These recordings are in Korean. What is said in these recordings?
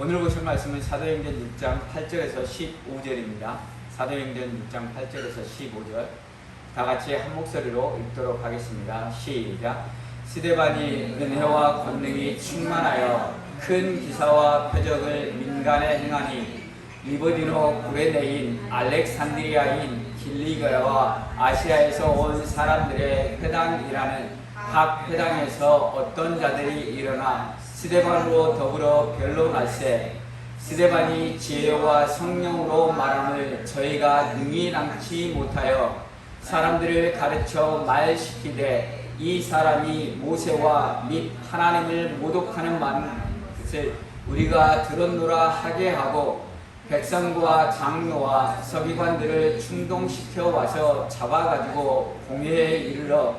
오늘 보실 말씀은 사도행전 6장 8절에서 15절입니다. 사도행전 6장 8절에서 15절 다 같이 한 목소리로 읽도록 하겠습니다. 시작. 스데반이 은혜와 권능이 충만하여 큰 기사와 표적을 민간에 행하니 리보디노 구레네인 알렉산드리아인 길리가와 아시아에서 온 사람들의 회당이라는 각 회당에서 어떤 자들이 일어나 스데반으로 더불어 변론할세 스데반이 지혜와 성령으로 말함을 저희가 능히 남지 못하여 사람들을 가르쳐 말시키되 이 사람이 모세와 및 하나님을 모독하는 말을 우리가 들었노라 하게 하고 백성과 장로와 서기관들을 충동시켜 와서 잡아가지고 공회에 이르러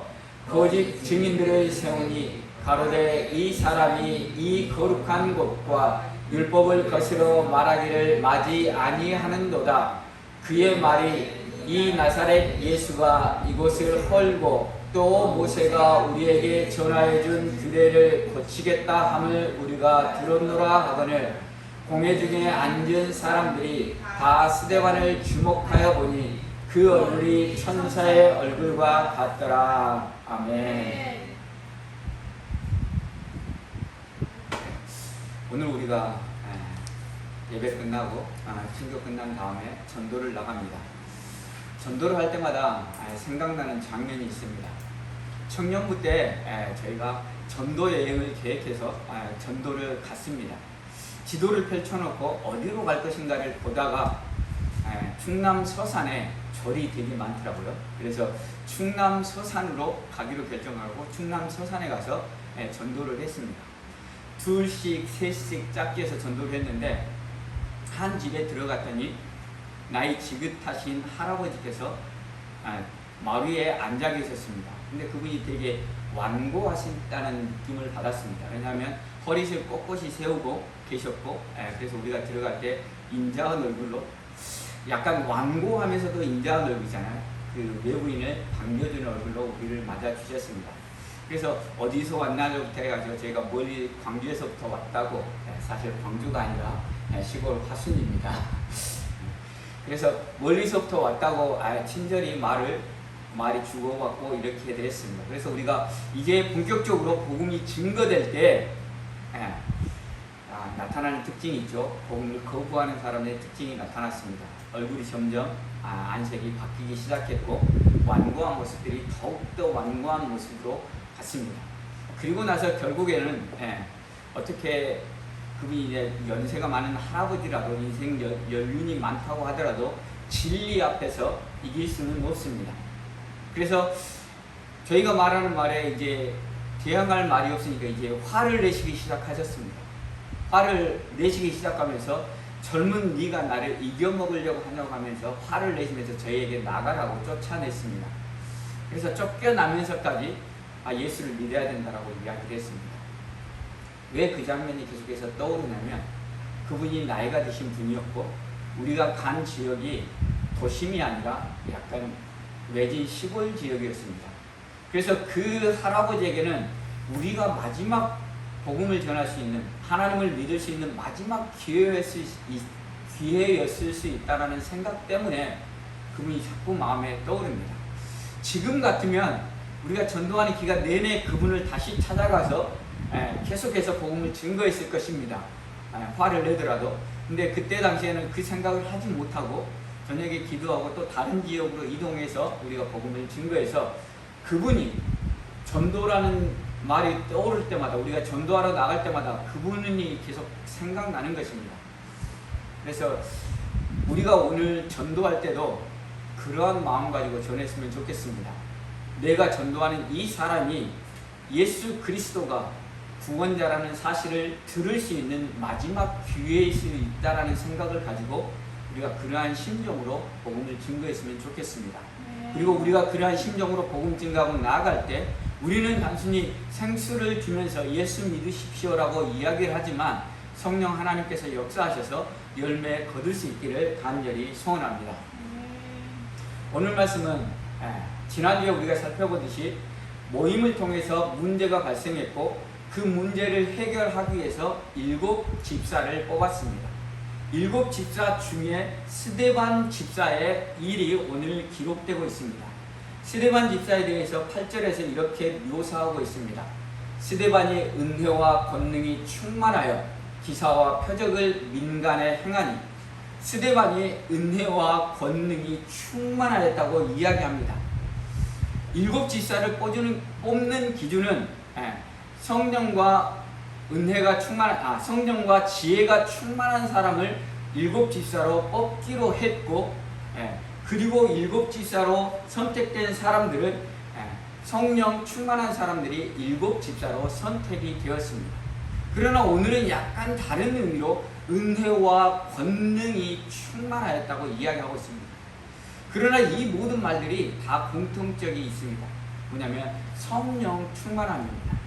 거짓 증인들을 세우니 가로되 이 사람이 이 거룩한 곳과 율법을 거스러 말하기를 마지 아니하는도다. 그의 말이 이 나사렛 예수가 이곳을 헐고 또 모세가 우리에게 전하여 준 규례를 고치겠다 함을 우리가 들었노라 하거늘 공회 중에 앉은 사람들이 다 스데반을 주목하여 보니 그 얼굴이 천사의 얼굴과 같더라. 아멘. 오늘 우리가 예배 끝나고 친교 끝난 다음에 전도를 나갑니다. 전도를 할 때마다 생각나는 장면이 있습니다. 청년부 때 저희가 전도 여행을 계획해서 전도를 갔습니다. 지도를 펼쳐놓고 어디로 갈 것인가를 보다가 충남 서산에 절이 되게 많더라고요. 그래서 충남 서산으로 가기로 결정하고 충남 서산에 가서 전도를 했습니다. 둘씩 셋씩 짝게 해서 전도를 했는데 한 집에 들어갔더니 나이 지긋하신 할아버지께서 마루 위에 앉아 계셨습니다. 근데 그분이 되게 완고하신다는 느낌을 받았습니다. 왜냐하면 허리를 꼿꼿이 세우고 계셨고 그래서 우리가 들어갈 때 인자한 얼굴로 약간 완고하면서도 인자한 얼굴이잖아요. 그 외부인을 반겨주는 얼굴로 우리를 맞아주셨습니다. 그래서 어디서 왔나부터 해가지고 저희가 멀리 광주에서부터 왔다고 사실 광주가 아니라 시골 화순입니다. 그래서 멀리서부터 왔다고 친절히 말이 주고받고 이렇게 됐습니다. 그래서 우리가 이제 본격적으로 복음이 증거될 때 나타나는 특징이 있죠. 복음을 거부하는 사람의 특징이 나타났습니다. 얼굴이 점점 안색이 바뀌기 시작했고 완고한 모습들이 더욱더 완고한 모습으로 갔습니다. 그리고 나서 결국에는 어떻게 그분이 이제 연세가 많은 할아버지라도 인생 연륜이 많다고 하더라도 진리 앞에서 이길 수는 없습니다. 그래서 저희가 말하는 말에 이제 대항할 말이 없으니까 이제 화를 내시기 시작하셨습니다. 화를 내시기 시작하면서 젊은 네가 나를 이겨먹으려고 하냐고 하면서 화를 내시면서 저희에게 나가라고 쫓아냈습니다. 그래서 쫓겨나면서까지 예수를 믿어야 된다라고 이야기를 했습니다. 왜 그 장면이 계속해서 떠오르냐면 그분이 나이가 드신 분이었고 우리가 간 지역이 도심이 아니라 약간 외진 시골 지역이었습니다. 그래서 그 할아버지에게는 우리가 마지막 복음을 전할 수 있는 하나님을 믿을 수 있는 마지막 기회였을 수 있다는 생각 때문에 그분이 자꾸 마음에 떠오릅니다. 지금 같으면 우리가 전도하는 기간 내내 그분을 다시 찾아가서 계속해서 복음을 증거했을 것입니다. 화를 내더라도. 근데 그때 당시에는 그 생각을 하지 못하고 저녁에 기도하고 또 다른 지역으로 이동해서 우리가 복음을 증거해서 그분이 전도라는 말이 떠오를 때마다 우리가 전도하러 나갈 때마다 그분이 계속 생각나는 것입니다. 그래서 우리가 오늘 전도할 때도 그러한 마음 가지고 전했으면 좋겠습니다. 내가 전도하는 이 사람이 예수 그리스도가 구원자라는 사실을 들을 수 있는 마지막 기회일 수 있다라는 생각을 가지고 우리가 그러한 심정으로 복음을 증거했으면 좋겠습니다. 그리고 우리가 그러한 심정으로 복음 증거하고 나아갈 때 우리는 단순히 생수를 주면서 예수 믿으십시오라고 이야기를 하지만 성령 하나님께서 역사하셔서 열매 거둘 수 있기를 간절히 소원합니다. 오늘 말씀은 지난주에 우리가 살펴보듯이 모임을 통해서 문제가 발생했고 그 문제를 해결하기 위해서 7집사를 뽑았습니다. 7집사 중에 스데반 집사의 일이 오늘 기록되고 있습니다. 스데반 집사에 대해서 8절에서 이렇게 묘사하고 있습니다. 스데반이 은혜와 권능이 충만하여 기사와 표적을 민간에 행하니, 스데반이 은혜와 권능이 충만하였다고 이야기합니다. 7집사를 뽑는 기준은 성령과 성령과 지혜가 충만한 사람을 7집사로 뽑기로 했고, 그리고 7집사로 선택된 사람들은 성령 충만한 사람들이 7집사로 선택이 되었습니다. 그러나 오늘은 약간 다른 의미로 은혜와 권능이 충만하였다고 이야기하고 있습니다. 그러나 이 모든 말들이 다 공통점이 있습니다. 뭐냐면 성령 충만함입니다.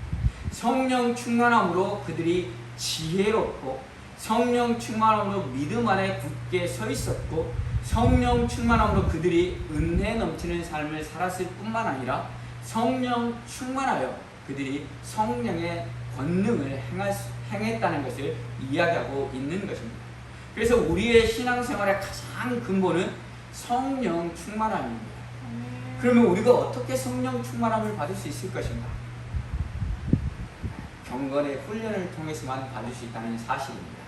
성령 충만함으로 그들이 지혜롭고, 성령 충만함으로 믿음 안에 굳게 서 있었고, 성령 충만함으로 그들이 은혜 넘치는 삶을 살았을 뿐만 아니라 성령 충만하여 그들이 성령의 권능을 행했다는 것을 이야기하고 있는 것입니다. 그래서 우리의 신앙생활의 가장 근본은 성령 충만함입니다. 그러면 우리가 어떻게 성령 충만함을 받을 수 있을 것인가? 경건의 훈련을 통해서만 받을 수 있다는 사실입니다.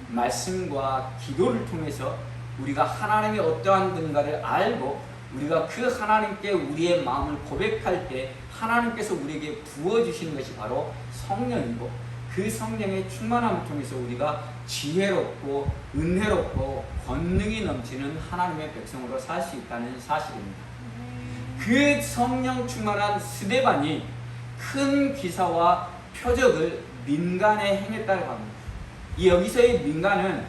말씀과 기도를 통해서 우리가 하나님의 어떠한 분가를 알고, 우리가 그 하나님께 우리의 마음을 고백할 때 하나님께서 우리에게 부어주시는 것이 바로 성령이고, 그 성령의 충만함을 통해서 우리가 지혜롭고 은혜롭고 권능이 넘치는 하나님의 백성으로 살 수 있다는 사실입니다. 그 성령 충만한 스데반이 큰 기사와 표적을 민간에 행했다고 합니다. 이 여기서의 민간은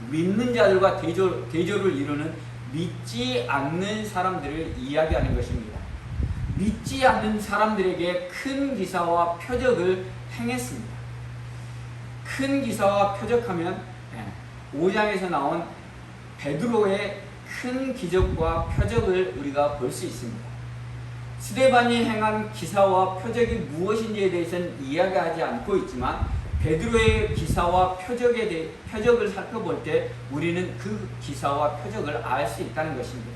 믿는 자들과 대조를 이루는 믿지 않는 사람들을 이야기하는 것입니다. 믿지 않는 사람들에게 큰 기사와 표적을 행했습니다. 큰 기사와 표적하면 5장에서 나온 베드로의 큰 기적과 표적을 우리가 볼 수 있습니다. 스데반이 행한 기사와 표적이 무엇인지에 대해서는 이야기하지 않고 있지만, 베드로의 기사와 표적을 살펴볼 때 우리는 그 기사와 표적을 알 수 있다는 것입니다.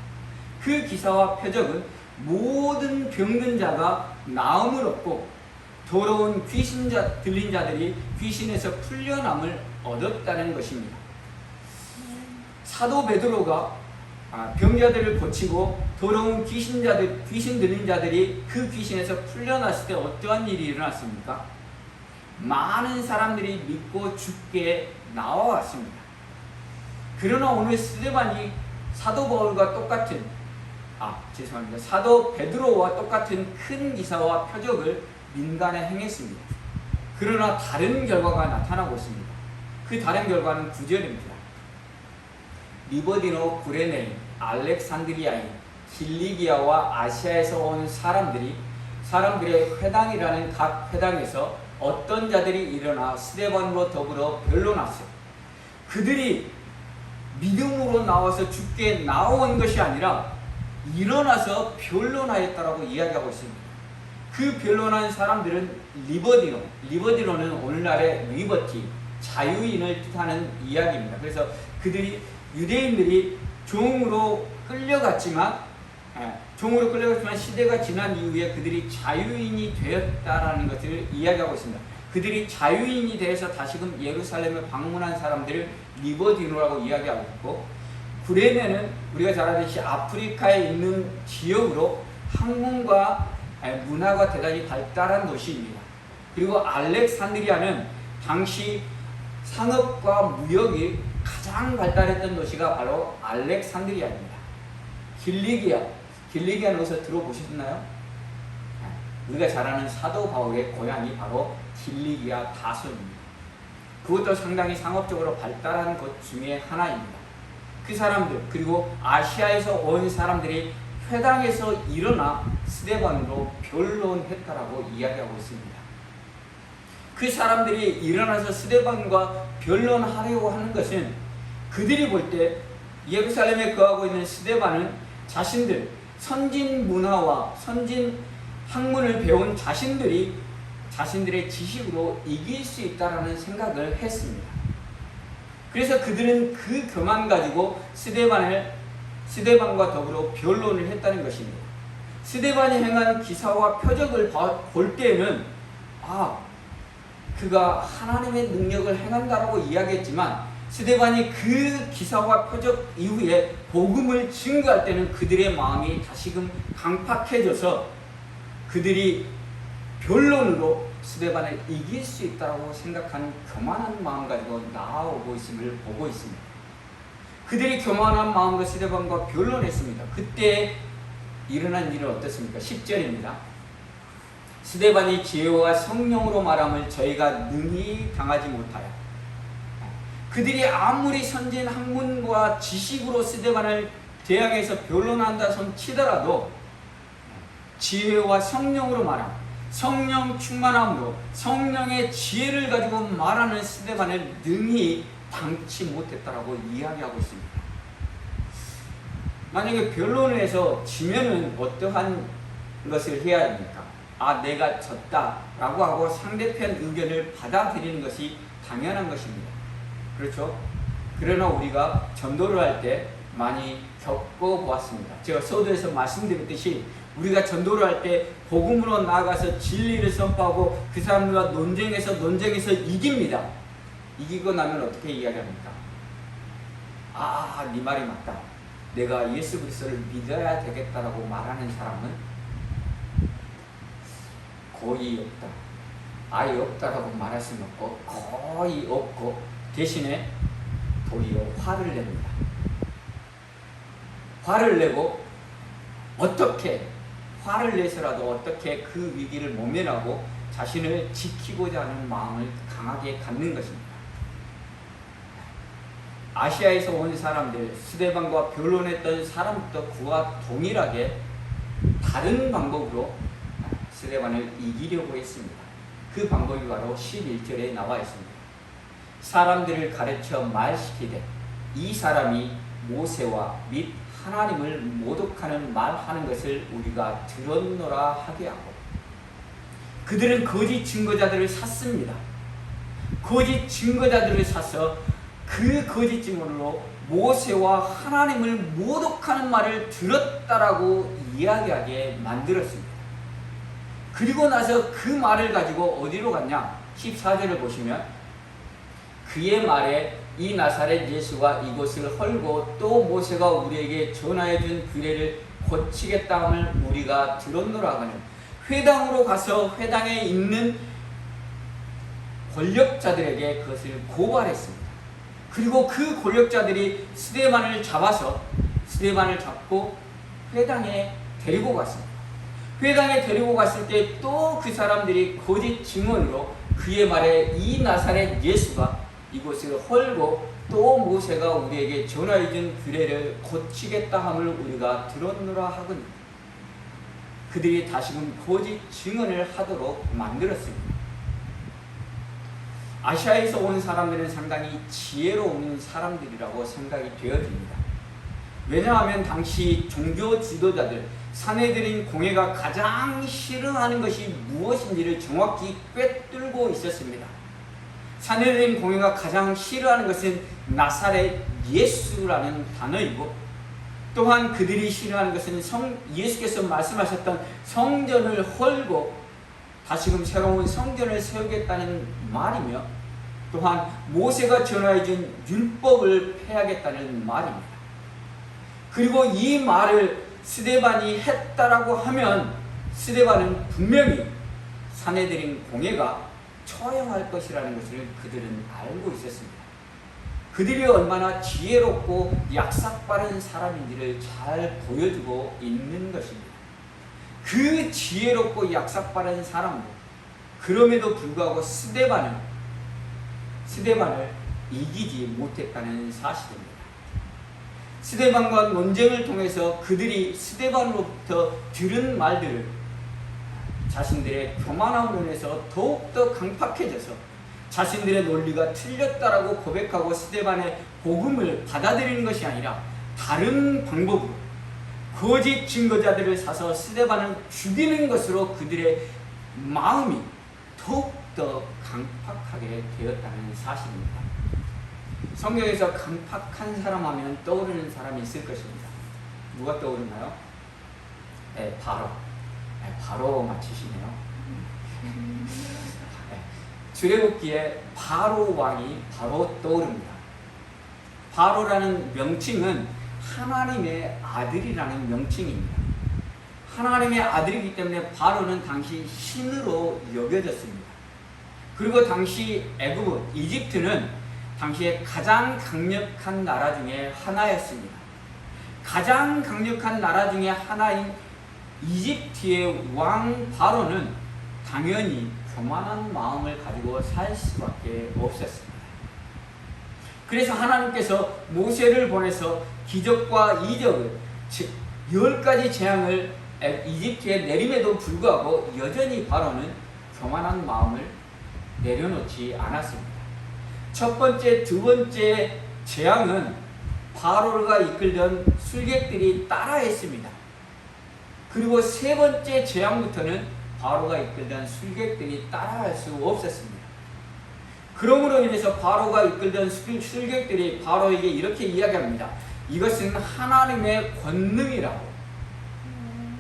그 기사와 표적은 모든 병든 자가 나음을 얻고, 더러운 들린 자들이 귀신에서 풀려남을 얻었다는 것입니다. 사도 베드로가 병자들을 고치고 더러운 귀신 들린 자들이 그 귀신에서 풀려났을 때 어떠한 일이 일어났습니까? 많은 사람들이 믿고 죽게 나와왔습니다. 그러나 오늘 스데반이 사도 바울과 똑같은 사도 베드로와 똑같은 큰 기사와 표적을 민간에 행했습니다. 그러나 다른 결과가 나타나고 있습니다. 그 다른 결과는 9절입니다. 리버디노, 구레네, 알렉산드리아인, 길리기아와 아시아에서 온 사람들의 회당이라는 각 회당에서 어떤 자들이 일어나 스데반으로 더불어 변론하세요. 그들이 믿음으로 나와서 죽게 나온 것이 아니라 일어나서 변론하였다라고 이야기하고 있습니다. 그 변론한 사람들은 리버디노는 오늘날의 리버티, 자유인을 뜻하는 이야기입니다. 그래서 그들이 유대인들이 종으로 끌려갔지만 시대가 지난 이후에 그들이 자유인이 되었다라는 것을 이야기하고 있습니다. 그들이 자유인이 되어서 다시금 예루살렘을 방문한 사람들을 리버디노라고 이야기하고 있고, 구레네는 우리가 잘 아듯이 아프리카에 있는 지역으로 학문과 문화가 대단히 발달한 도시입니다. 그리고 알렉산드리아는 당시 상업과 무역이 가장 발달했던 도시가 바로 알렉산드리아입니다. 길리기아는 어디서 들어보셨나요? 우리가 잘 아는 사도 바울의 고향이 바로 길리기아 다소입니다. 그것도 상당히 상업적으로 발달한 곳 중에 하나입니다. 그 사람들, 그리고 아시아에서 온 사람들이 회당에서 일어나 스데반으로 변론했다라고 이야기하고 있습니다. 그 사람들이 일어나서 스데반과 변론하려고 하는 것은, 그들이 볼 때 예루살렘에 거하고 있는 스데반은 자신들 선진 문화와 선진 학문을 배운 자신들이 자신들의 지식으로 이길 수 있다라는 생각을 했습니다. 그래서 그들은 그 교만 가지고 스데반과 더불어 변론을 했다는 것입니다. 스데반이 행한 기사와 표적을 볼 때에는 그가 하나님의 능력을 행한다라고 이야기했지만, 스데반이 그 기사와 표적 이후에 복음을 증거할 때는 그들의 마음이 다시금 강팍해져서 그들이 변론으로 스데반을 이길 수 있다고 생각하는 교만한 마음 가지고 나아오고 있음을 보고 있습니다. 그들이 교만한 마음으로 스데반과 변론했습니다. 그때 일어난 일은 어떻습니까? 10절입니다. 스데반이 지혜와 성령으로 말함을 저희가 능히 당하지 못하여. 그들이 아무리 선진 학문과 지식으로 스데반을 대항해서 변론한다 손 치더라도 지혜와 성령으로 말함, 성령 충만함으로 성령의 지혜를 가지고 말하는 스데반을 능히 당치 못했다라고 이야기하고 있습니다. 만약에 변론을 해서 지면은 어떠한 것을 해야 합니까? 내가 졌다라고 하고 상대편 의견을 받아들이는 것이 당연한 것입니다. 그렇죠? 그러나 우리가 전도를 할 때 많이 겪어보았습니다. 제가 서두에서 말씀드렸듯이 우리가 전도를 할 때 복음으로 나아가서 진리를 선포하고 그 사람들과 논쟁해서 이깁니다. 이기고 나면 어떻게 이야기합니까? 네 말이 맞다. 내가 예수 그리스도를 믿어야 되겠다라고 말하는 사람은 거의 없다. 아예 없다라고 말할 수는 없고 거의 없고, 대신에 도리어 화를 냅니다. 화를 내고 화를 내서라도 어떻게 그 위기를 모면하고 자신을 지키고자 하는 마음을 강하게 갖는 것입니다. 아시아에서 온 사람들, 스데반과 변론했던 사람부터 그와 동일하게 다른 방법으로 스데반을 이기려고 했습니다. 그 방법이 바로 11절에 나와 있습니다. 사람들을 가르쳐 말시키되 이 사람이 모세와 및 하나님을 모독하는 말하는 것을 우리가 들었노라 하게 하고, 그들은 거짓 증거자들을 샀습니다. 거짓 증거자들을 사서 그 거짓 증언으로 모세와 하나님을 모독하는 말을 들었다라고 이야기하게 만들었습니다. 그리고 나서 그 말을 가지고 어디로 갔냐? 14절을 보시면 그의 말에 이 나사렛 예수가 이곳을 헐고 또 모세가 우리에게 전하여 준 규례를 고치겠다 함을 우리가 들었노라 하는, 회당으로 가서 회당에 있는 권력자들에게 그것을 고발했습니다. 그리고 그 권력자들이 스데반을 잡고 회당에 데리고 갔습니다. 회당에 데리고 갔을 때 또 그 사람들이 거짓 증언으로 그의 말에 이 나사렛 예수가 이곳을 헐고 또 모세가 우리에게 전하여 준 규례를 고치겠다 함을 우리가 들었노라 하거니, 그들이 다시금 거짓 증언을 하도록 만들었습니다. 아시아에서 온 사람들은 상당히 지혜로운 사람들이라고 생각이 되어집니다. 왜냐하면 당시 종교 지도자들, 산헤드린 공회가 가장 싫어하는 것이 무엇인지를 정확히 꿰뚫고 있었습니다. 산헤드린 공회가 가장 싫어하는 것은 나사렛 예수라는 단어이고, 또한 그들이 싫어하는 것은 예수께서 말씀하셨던 성전을 헐고 다시금 새로운 성전을 세우겠다는 말이며, 또한 모세가 전하여 준 율법을 폐하겠다는 말입니다. 그리고 이 말을 스데반이 했다라고 하면 스데반은 분명히 산헤드린 공회가 처형할 것이라는 것을 그들은 알고 있었습니다. 그들이 얼마나 지혜롭고 약삭빠른 사람인지를 잘 보여주고 있는 것입니다. 그 지혜롭고 약삭빠른 사람도 그럼에도 불구하고 스데반을 이기지 못했다는 사실입니다. 스데반과 논쟁을 통해서 그들이 스데반으로부터 들은 말들을 자신들의 교만함으로 인해서 더욱더 강팍해져서 자신들의 논리가 틀렸다라고 고백하고 스데반의 복음을 받아들이는 것이 아니라 다른 방법으로 거짓 증거자들을 사서 스데반을 죽이는 것으로 그들의 마음이 더욱더 강팍하게 되었다는 사실입니다. 성경에서 강팍한 사람 하면 떠오르는 사람이 있을 것입니다. 누가 떠오르나요? 네, 바로. 네, 바로 맞히시네요. 네, 출애굽기에 바로 왕이 바로 떠오릅니다. 바로라는 명칭은 하나님의 아들이라는 명칭입니다. 하나님의 아들이기 때문에 바로는 당시 신으로 여겨졌습니다. 그리고 당시 애굽, 이집트는 당시에 가장 강력한 나라 중에 하나였습니다. 가장 강력한 나라 중에 하나인 이집트의 왕 바로는 당연히 교만한 마음을 가지고 살 수밖에 없었습니다. 그래서 하나님께서 모세를 보내서 기적과 이적을, 즉 10가지 재앙을 이집트에 내림에도 불구하고 여전히 바로는 교만한 마음을 내려놓지 않았습니다. 첫 번째, 두 번째 재앙은 바로가 이끌던 술객들이 따라했습니다. 그리고 세 번째 재앙부터는 바로가 이끌던 술객들이 따라할 수 없었습니다. 그러므로 인해서 바로가 이끌던 술객들이 바로에게 이렇게 이야기합니다. 이것은 하나님의 권능이라고.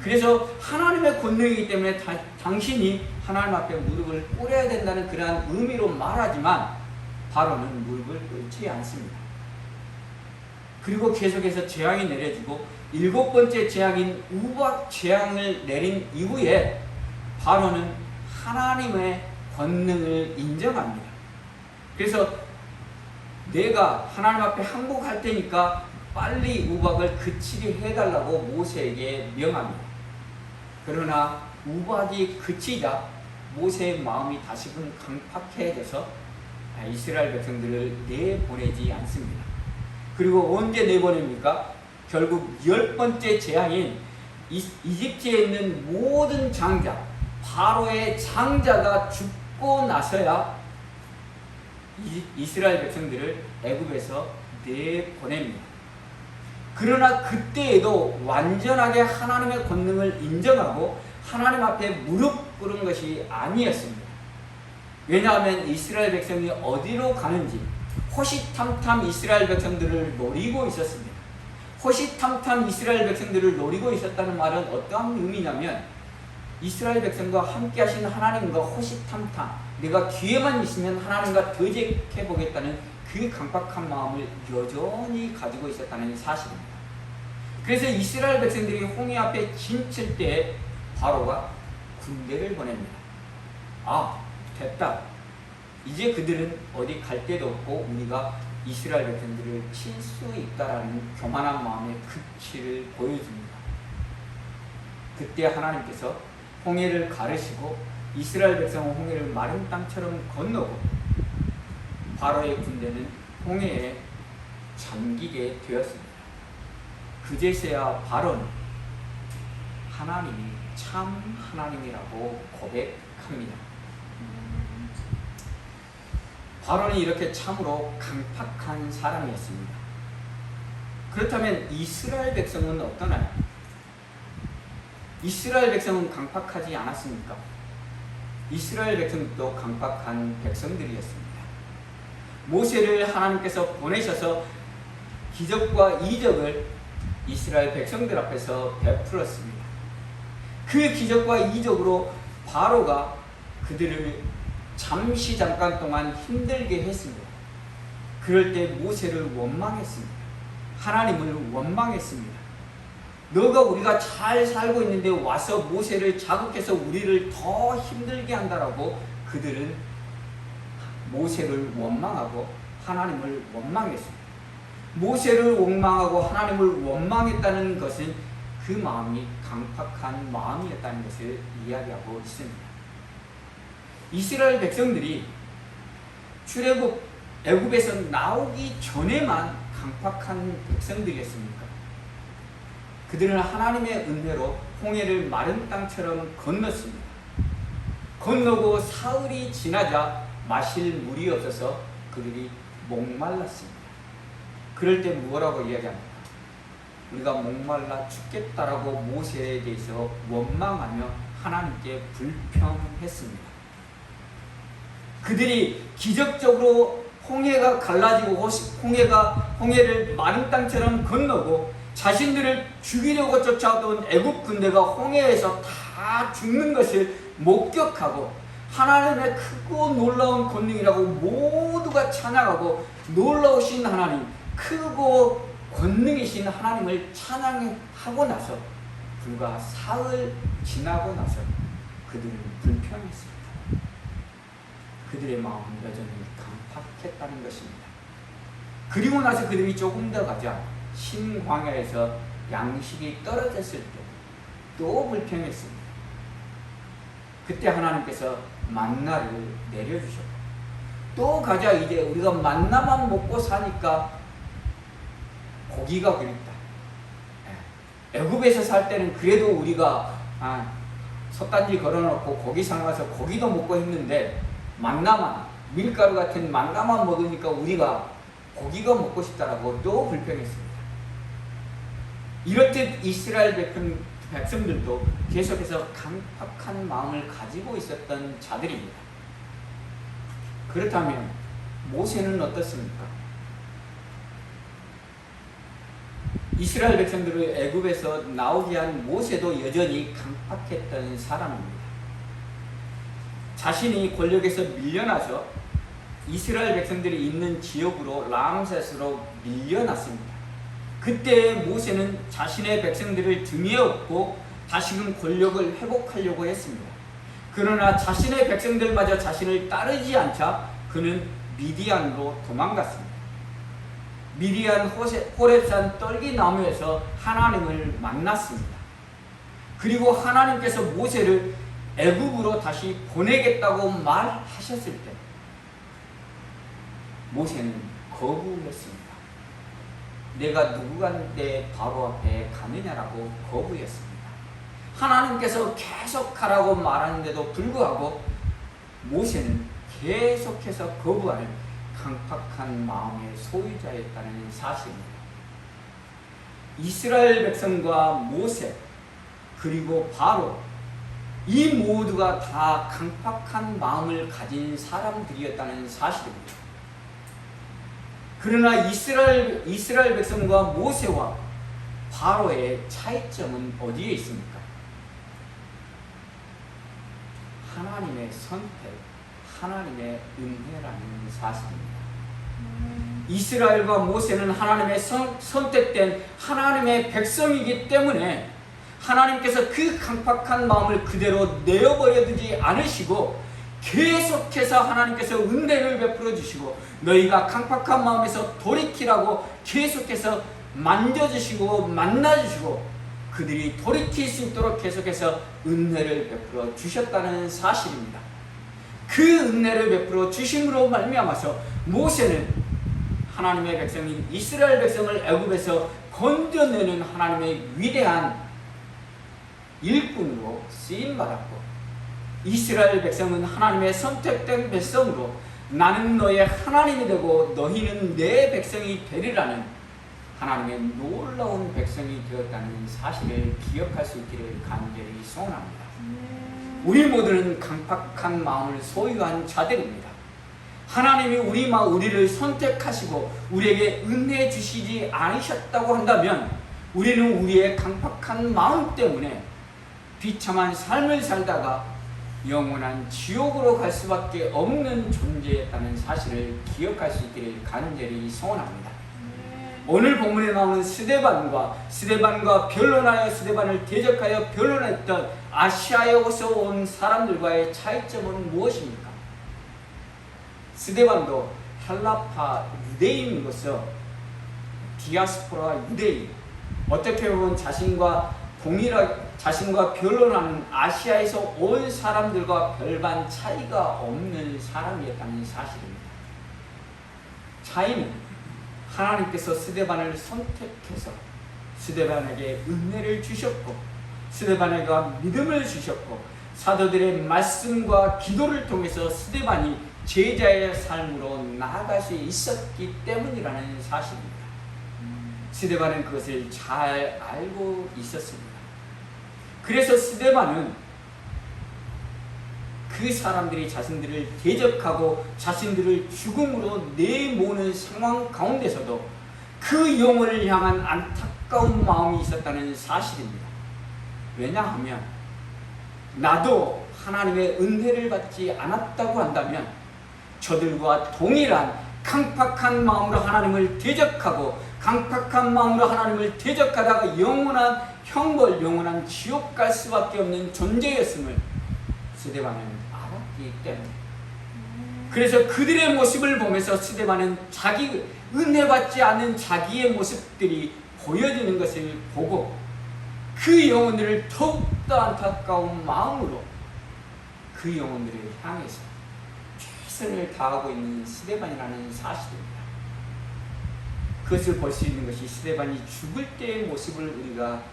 그래서 하나님의 권능이기 때문에 당신이 하나님 앞에 무릎을 꿇어야 된다는 그러한 의미로 말하지만 바로는 무릎을 꿇지 않습니다. 그리고 계속해서 재앙이 내려지고 7번째 재앙인 우박 재앙을 내린 이후에 바로는 하나님의 권능을 인정합니다. 그래서 내가 하나님 앞에 항복할 테니까 빨리 우박을 그치게 해달라고 모세에게 명합니다. 그러나 우박이 그치자 모세의 마음이 다시금 강팍해져서 이스라엘 백성들을 내보내지 않습니다. 그리고 언제 내보냅니까? 결국 10번째 재앙인 이집트에 있는 모든 장자, 바로의 장자가 죽고 나서야 이스라엘 백성들을 애굽에서 내보냅니다. 그러나 그때에도 완전하게 하나님의 권능을 인정하고 하나님 앞에 무릎 꿇은 것이 아니었습니다. 왜냐하면 이스라엘 백성이 어디로 가는지 호시탐탐 이스라엘 백성들을 노리고 있었습니다. 호시탐탐 이스라엘 백성들을 노리고 있었다는 말은 어떠한 의미냐면 이스라엘 백성과 함께 하신 하나님과 호시탐탐, 내가 기회만 있으면 하나님과 더제해 보겠다는 그 강박한 마음을 여전히 가지고 있었다는 사실입니다. 그래서 이스라엘 백성들이 홍해 앞에 진칠 때 바로가 군대를 보냅니다. 아, 됐다. 이제 그들은 어디 갈 데도 없고 우리가 이스라엘 백성들을 칠 수 있다라는 교만한 마음의 극치를 보여줍니다. 그때 하나님께서 홍해를 가르시고 이스라엘 백성은 홍해를 마른 땅처럼 건너고 바로의 군대는 홍해에 잠기게 되었습니다. 그제서야 바로는 하나님이 참 하나님이라고 고백합니다. 바로는 이렇게 참으로 강팍한 사람이었습니다. 그렇다면 이스라엘 백성은 어떠나요? 이스라엘 백성은 강팍하지 않았습니까? 이스라엘 백성도 강팍한 백성들이었습니다. 모세를 하나님께서 보내셔서 기적과 이적을 이스라엘 백성들 앞에서 베풀었습니다. 그 기적과 이적으로 바로가 그들을 잠깐 동안 힘들게 했습니다. 그럴 때 모세를 원망했습니다. 하나님을 원망했습니다. 너가 우리가 잘 살고 있는데 와서 모세를 자극해서 우리를 더 힘들게 한다라고 그들은 모세를 원망하고 하나님을 원망했습니다. 모세를 원망하고 하나님을 원망했다는 것은 그 마음이 강팍한 마음이었다는 것을 이야기하고 있습니다. 이스라엘 백성들이 출애굽 애굽에서 나오기 전에만 강팍한 백성들이었습니까? 그들은 하나님의 은혜로 홍해를 마른 땅처럼 건넜습니다. 건너고 사흘이 지나자 마실 물이 없어서 그들이 목말랐습니다. 그럴 때 뭐라고 이야기합니까? 우리가 목말라 죽겠다라고 모세에 대해서 원망하며 하나님께 불평했습니다. 그들이 기적적으로 홍해가 갈라지고 홍해를 마른 땅처럼 건너고 자신들을 죽이려고 쫓아오던 애굽 군대가 홍해에서 다 죽는 것을 목격하고 하나님의 크고 놀라운 권능이라고 모두가 찬양하고 놀라우신 하나님, 크고 권능이신 하나님을 찬양하고 나서 불과 사흘 지나고 나서 그들은 불평했습니다. 그들의 마음은 여전히 강팍했다는 것입니다. 그리고 나서 그들이 조금 더 가자 신광야에서 양식이 떨어졌을 때 또 불평했습니다. 그때 하나님께서 만나를 내려주셨고, 또 가자 이제 우리가 만나만 먹고 사니까 고기가 그립다. 애굽에서 살 때는 그래도 우리가 솥단지 걸어놓고 고기상 가서 고기도 먹고 했는데 만나만, 밀가루 같은 만나만 먹으니까 우리가 고기가 먹고 싶다라고 또 불평했습니다. 이렇듯 이스라엘 백성들도 계속해서 강팍한 마음을 가지고 있었던 자들입니다. 그렇다면 모세는 어떻습니까? 이스라엘 백성들을 애굽에서 나오게 한 모세도 여전히 강팍했던 사람입니다. 자신이 권력에서 밀려나서 이스라엘 백성들이 있는 지역으로 람셋으로 밀려났습니다. 그때 모세는 자신의 백성들을 등에 업고 다시금 권력을 회복하려고 했습니다. 그러나 자신의 백성들마저 자신을 따르지 않자 그는 미디안으로 도망갔습니다. 미디안 호렙산 떨기나무에서 하나님을 만났습니다. 그리고 하나님께서 모세를 애굽으로 다시 보내겠다고 말하셨을 때 모세는 거부했습니다. 내가 누구가 내 바로 앞에 가느냐라고 거부했습니다. 하나님께서 계속 가라고 말하는데도 불구하고 모세는 계속해서 거부할 강팍한 마음의 소유자였다는 사실입니다. 이스라엘 백성과 모세 그리고 바로 이 모두가 다 강팍한 마음을 가진 사람들이었다는 사실입니다. 그러나 이스라엘 백성과 모세와 바로의 차이점은 어디에 있습니까? 하나님의 선택, 하나님의 은혜라는 사실입니다. 이스라엘과 모세는 하나님의 선택된 하나님의 백성이기 때문에 하나님께서 그 강팍한 마음을 그대로 내어버려 두지 않으시고 계속해서 하나님께서 은혜를 베풀어 주시고 너희가 강팍한 마음에서 돌이키라고 계속해서 만져주시고 만나주시고 그들이 돌이킬 수 있도록 계속해서 은혜를 베풀어 주셨다는 사실입니다. 그 은혜를 베풀어 주심으로 말미암아서 모세는 하나님의 백성인 이스라엘 백성을 애굽에서 건져내는 하나님의 위대한 일꾼으로 쓰임받았고 이스라엘 백성은 하나님의 선택된 백성으로 나는 너의 하나님이 되고 너희는 내 백성이 되리라는 하나님의 놀라운 백성이 되었다는 사실을 기억할 수 있기를 간절히 소원합니다. 우리 모두는 강팍한 마음을 소유한 자들입니다. 하나님이 우리를 선택하시고 우리에게 은혜 주시지 않으셨다고 한다면 우리는 우리의 강팍한 마음 때문에 비참한 삶을 살다가 영원한 지옥으로 갈 수밖에 없는 존재였다는 사실을 기억할 수 있기를 간절히 소원합니다. 오늘 본문에 나오는 스데반과 변론하여 스데반을 대적하여 변론했던 아시아에서 온 사람들과의 차이점은 무엇입니까? 스데반도 헬라파 유대인으로서 디아스포라 유대인, 어떻게 보면 자신과 변론하는 아시아에서 온 사람들과 별반 차이가 없는 사람이었다는 사실입니다. 차이는 하나님께서 스데반을 선택해서 스데반에게 은혜를 주셨고 스데반에게 믿음을 주셨고 사도들의 말씀과 기도를 통해서 스데반이 제자의 삶으로 나아갈 수 있었기 때문이라는 사실입니다. 스데반은 그것을 잘 알고 있었습니다. 그래서 스데반은 그 그 사람들이 자신들을 대적하고 자신들을 죽음으로 내모는 상황 가운데서도 그 영혼을 향한 안타까운 마음이 있었다는 사실입니다. 왜냐하면 나도 하나님의 은혜를 받지 않았다고 한다면 저들과 동일한 강팍한 마음으로 하나님을 대적하고 강팍한 마음으로 하나님을 대적하다가 영원한 형벌, 영원한 지옥 갈 수밖에 없는 존재였음을 스데반은 알았기 때문에, 그래서 그들의 모습을 보면서 스데반은 자기 은혜 받지 않은 자기의 모습들이 보여지는 것을 보고 그 영혼들을 더욱더 안타까운 마음으로 그 영혼들을 향해서 최선을 다하고 있는 스데반이라는 사실입니다. 그것을 볼 수 있는 것이 스데반이 죽을 때의 모습을 우리가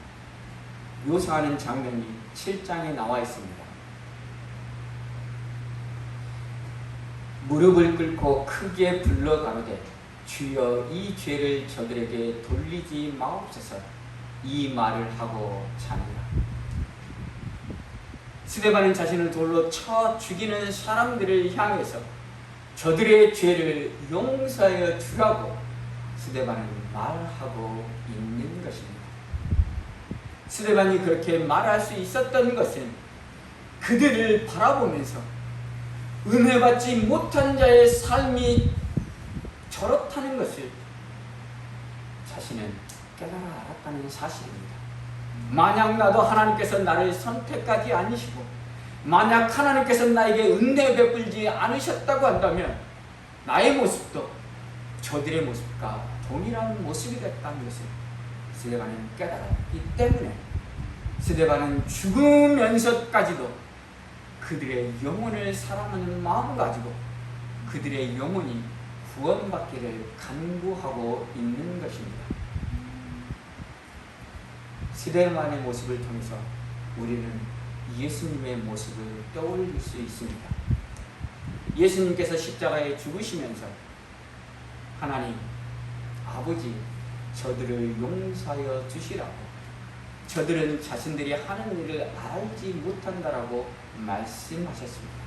묘사하는 장면이 7장에 나와 있습니다. 무릎을 꿇고 크게 불러 가로되 주여 이 죄를 저들에게 돌리지 마옵소서, 이 말을 하고 자니라. 스데반은 자신을 돌로 쳐 죽이는 사람들을 향해서 저들의 죄를 용서하여 주라고 스데반은 말하고 있는 것입니다. 스데반이 그렇게 말할 수 있었던 것은 그들을 바라보면서 은혜 받지 못한 자의 삶이 저렇다는 것을 자신은 깨달아 알았다는 사실입니다. 만약 나도 하나님께서 나를 선택하지 않으시고 만약 하나님께서 나에게 은혜 베풀지 않으셨다고 한다면 나의 모습도 저들의 모습과 동일한 모습이 됐다는 것을 스데반은 깨달았기 때문에 스데반은 죽으면서까지도 그들의 영혼을 사랑하는 마음을 가지고 그들의 영혼이 구원받기를 간구하고 있는 것입니다. 스데반의 모습을 통해서 우리는 예수님의 모습을 떠올릴 수 있습니다. 예수님께서 십자가에 죽으시면서 하나님 아버지 저들을 용서하여 주시라고, 저들은 자신들이 하는 일을 알지 못한다라고 말씀하셨습니다.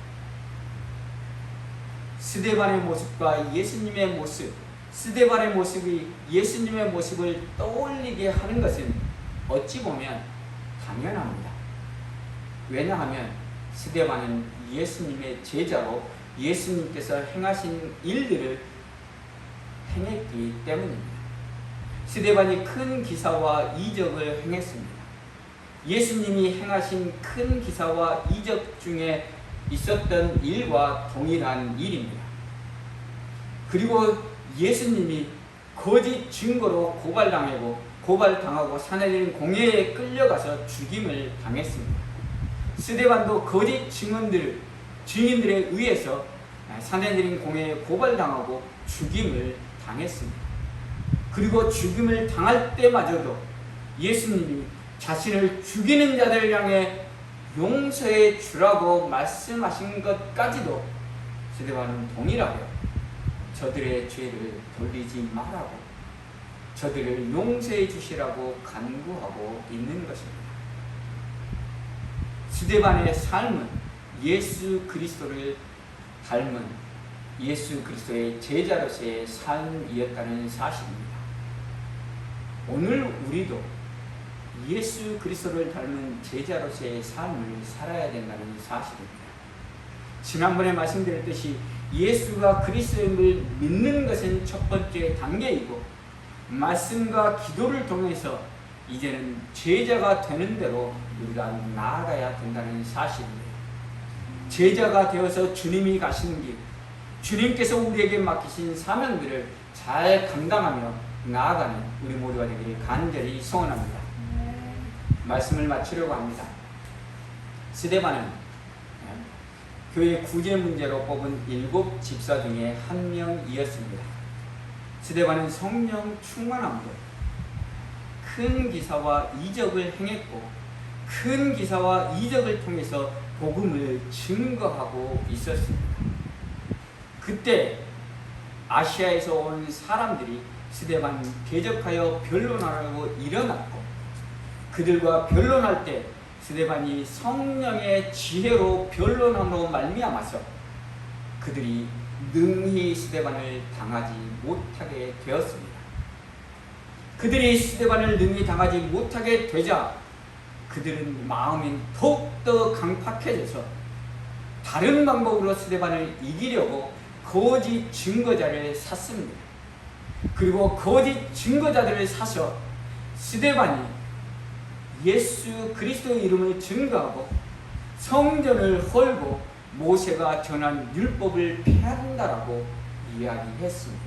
스데반의 모습과 예수님의 모습, 스데반의 모습이 예수님의 모습을 떠올리게 하는 것은 어찌 보면 당연합니다. 왜냐하면 스데반은 예수님의 제자로 예수님께서 행하신 일들을 행했기 때문입니다. 스데반이 큰 기사와 이적을 행했습니다. 예수님이 행하신 큰 기사와 이적 중에 있었던 일과 동일한 일입니다. 그리고 예수님이 거짓 증거로 고발당하고 산헤드린 공회에 끌려가서 죽임을 당했습니다. 스데반도 거짓 증인들에 의해서 산헤드린 공회에 고발당하고 죽임을 당했습니다. 그리고 죽임을 당할 때마저도 예수님이 자신을 죽이는 자들을 향해 용서해 주라고 말씀하신 것까지도 스데반은 동일하게 저들의 죄를 돌리지 말라고, 저들을 용서해 주시라고 간구하고 있는 것입니다. 스데반의 삶은 예수 그리스도를 닮은 예수 그리스도의 제자로서의 삶이었다는 사실입니다. 오늘 우리도 예수 그리스도를 닮은 제자로서의 삶을 살아야 된다는 사실입니다. 지난번에 말씀드렸듯이 예수가 그리스도를 믿는 것은 첫 번째 단계이고 말씀과 기도를 통해서 이제는 제자가 되는 대로 우리가 나아가야 된다는 사실입니다. 제자가 되어서 주님이 가시는 길, 주님께서 우리에게 맡기신 사명들을 잘 감당하며 나아가는 우리 모두가 되기를 간절히 소원합니다. 말씀을 마치려고 합니다. 스데반은 교회 구제 문제로 뽑은 7 집사 중에 한 명이었습니다. 스데반은 성령 충만함으로 큰 기사와 이적을 행했고 큰 기사와 이적을 통해서 복음을 증거하고 있었습니다. 그때 아시아에서 온 사람들이 스데반을 대적하여 변론하려고 일어났고 그들과 변론할 때 스데반이 성령의 지혜로 변론함으로 말미암아서 그들이 능히 스데반을 당하지 못하게 되었습니다. 그들이 스데반을 능히 당하지 못하게 되자 그들은 마음이 더욱더 강팍해져서 다른 방법으로 스데반을 이기려고 거짓 증거자를 샀습니다. 그리고 거짓 증거자들을 사서 스데반이 예수 그리스도의 이름을 증거하고 성전을 헐고 모세가 전한 율법을 폐한다라고 이야기했습니다.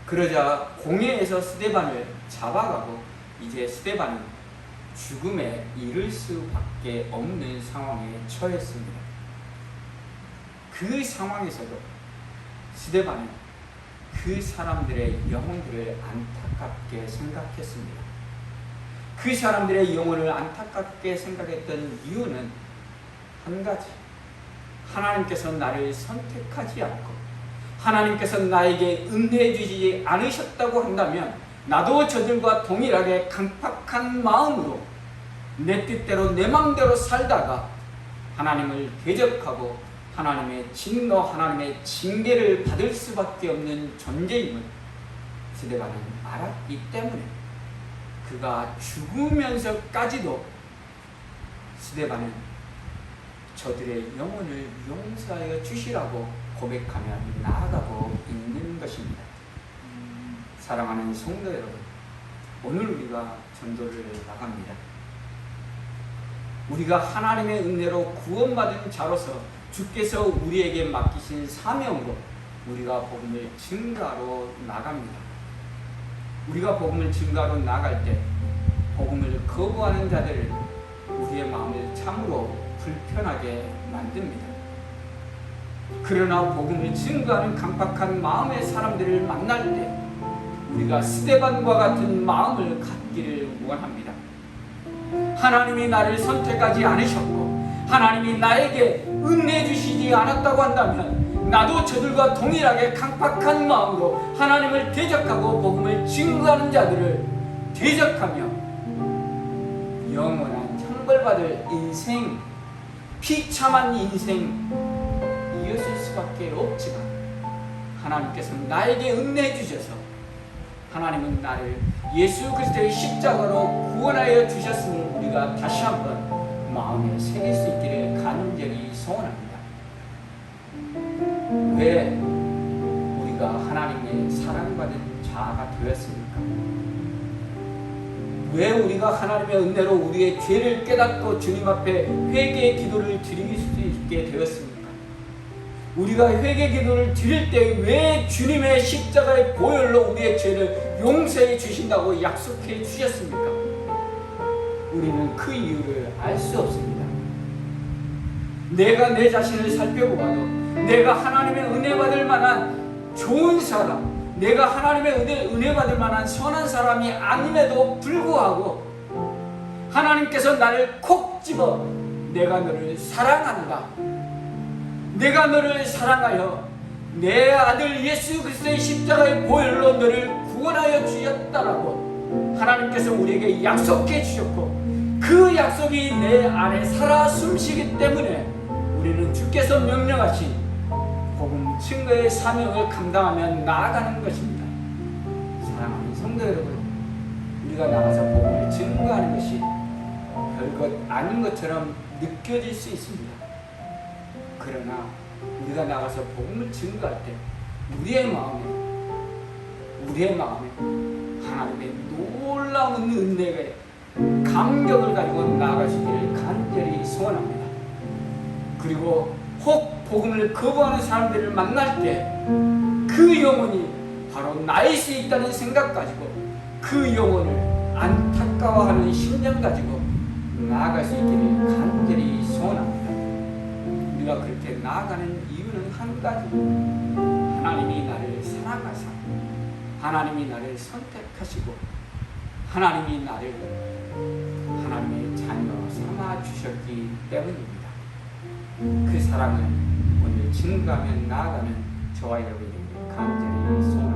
그러자 공회에서 스데반을 잡아가고 이제 스데반은 죽음에 이를 수밖에 없는 상황에 처했습니다. 그 상황에서도 스데반은 그 사람들의 영혼들을 안타깝게 생각했습니다. 그 사람들의 영혼을 안타깝게 생각했던 이유는 한 가지, 하나님께서 나를 선택하지 않고 하나님께서 나에게 은혜 주시지 않으셨다고 한다면 나도 저들과 동일하게 강팍한 마음으로 내 뜻대로 내 마음대로 살다가 하나님을 대적하고 하나님의 진노, 하나님의 징계를 받을 수밖에 없는 존재임을 스데반은 알았기 때문에 그가 죽으면서까지도 스데반은 저들의 영혼을 용서하여 주시라고 고백하며 나아가고 있는 것입니다. 사랑하는 성도 여러분, 오늘 우리가 전도를 나갑니다. 우리가 하나님의 은혜로 구원받은 자로서 주께서 우리에게 맡기신 사명으로 우리가 복음을 증거하러 나갑니다. 우리가 복음을 증거하러 나갈 때 복음을 거부하는 자들을 우리의 마음을 참으로 불편하게 만듭니다. 그러나 복음을 증거하는 강팍한 마음의 사람들을 만날 때 우리가 스데반과 같은 마음을 갖기를 원합니다. 하나님이 나를 선택하지 않으셨고 하나님이 나에게 은혜 주시지 않았다고 한다면 나도 저들과 동일하게 강팍한 마음으로 하나님을 대적하고 복음을 증거하는 자들을 대적하며 영원한 형벌받을 인생, 비참한 인생 이었을 수밖에 없지만 하나님께서 나에게 은혜 주셔서 하나님은 나를 예수 그리스도의 십자가로 구원하여 주셨음을 우리가 다시 한번 마음에 새길 수 있기를 간절히 소원합니다. 왜 우리가 하나님의 사랑받은 자가 되었습니까? 왜 우리가 하나님의 은혜로 우리의 죄를 깨닫고 주님 앞에 회개의 기도를 드릴 수 있게 되었습니까? 우리가 회개 기도를 드릴 때 왜 주님의 십자가의 보혈로 우리의 죄를 용서해 주신다고 약속해 주셨습니까? 우리는 그 이유를 알 수 없습니다. 내가 내 자신을 살펴보아도 내가 하나님의 은혜 받을 만한 좋은 사람, 내가 하나님의 은혜 받을 만한 선한 사람이 아님에도 불구하고 하나님께서 나를 콕 집어 내가 너를 사랑한다, 내가 너를 사랑하여 내 아들 예수 그리스도의 십자가의 보혈로 너를 구원하여 주셨다라고 하나님께서 우리에게 약속해 주셨고 그 약속이 내 안에 살아 숨쉬기 때문에 우리는 주께서 명령하신 복음 증거의 사명을 감당하며 나아가는 것입니다. 사랑하는 성도 여러분, 우리가 나가서 복음을 증거하는 것이 별것 아닌 것처럼 느껴질 수 있습니다. 그러나 우리가 나가서 복음을 증거할 때 우리의 마음에 하나님의 놀라운 은혜가 감격을 가지고 나아가시기를 간절히 소원합니다. 그리고 혹 복음을 거부하는 사람들을 만날 때 그 영혼이 바로 나일 수 있다는 생각 가지고 그 영혼을 안타까워하는 심정 가지고 나아갈 수 있기를 간절히 소원합니다. 우리가 그렇게 나아가는 이유는 한 가지, 하나님이 나를 사랑하사 하나님이 나를 선택하시고 하나님이 나를 하나님의 자녀 삼아 주셨기 때문입니다. 그 사랑을 오늘 증거하며 나아가는 저와 여러분에게 간절히 소원합니다.